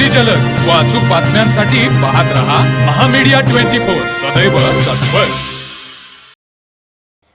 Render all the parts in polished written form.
अगदी जलद व अचूक बातम्यांसाठी पाहत रहा महामीडिया 24 सदैव तत्पर।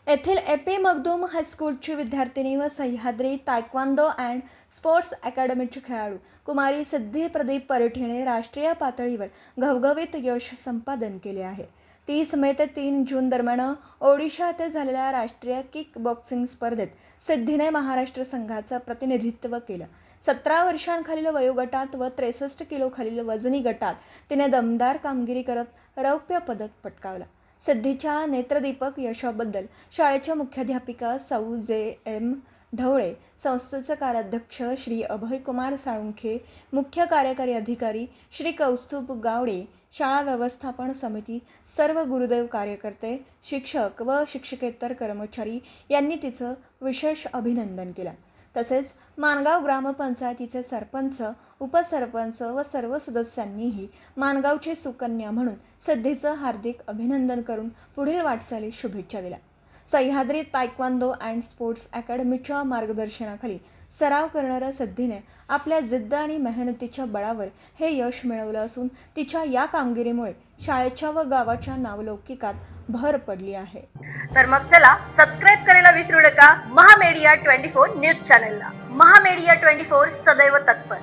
येथील एपी मखदूम हायस्कूलची विद्यार्थिनी व सह्याद्री तायक्वांदो अँड स्पोर्ट्स अकॅडमीची खेळाडू कुमारी सिद्धी प्रदीप परिठीने राष्ट्रीय पातळीवर घवघवीत यश संपादन केले आहे। 30 मे ते 3 जून दरम्यान ओडिशा येथे झालेल्या राष्ट्रीय किक बॉक्सिंग स्पर्धेत सिद्धीने महाराष्ट्र संघाचं प्रतिनिधित्व केलं। 17 वर्षांखालील वयोगटात व 63 किलो खालील वजनी गटात तिने दमदार कामगिरी करत रौप्य पदक पटकावलं। सिद्धीच्या नेत्रदीपक यशाबद्दल शाळेच्या मुख्याध्यापिका सौ जे.एम. ढवळे, संस्थेचे कार्याध्यक्ष श्री अभयकुमार साळुंखे, मुख्य कार्यकारी अधिकारी श्री कौस्तुभ गावडे, शाळा व्यवस्थापन समिती, सर्व गुरुदेव कार्यकर्ते, शिक्षक व शिक्षकेतर कर्मचारी यांनी तिचं विशेष अभिनंदन केलं। तसेच माणगाव ग्रामपंचायतीचे सरपंच, उपसरपंच व सर्व सदस्यांनीही माणगावची सुकन्या म्हणून सिद्धीचं हार्दिक अभिनंदन करून पुढील वाटचालीस शुभेच्छा दिल्या। सह्याद्री तायक्वांदो अँड स्पोर्ट्स अकॅडमीच्या मार्गदर्शनाखाली सराव करणाऱ्या सिद्धीने आपल्या जिद्द आणि मेहनतीच्या बळावर हे यश मिळवलं असून तिच्या या कामगिरीमुळे शाळेच्या व गावाच्या नावलौकिकात भर पडली आहे। तर मग चला सबस्क्राईब करायला विसरू नका महामीडिया 24 न्यूज चॅनलला। महामीडिया 24 सदैव तत्पर।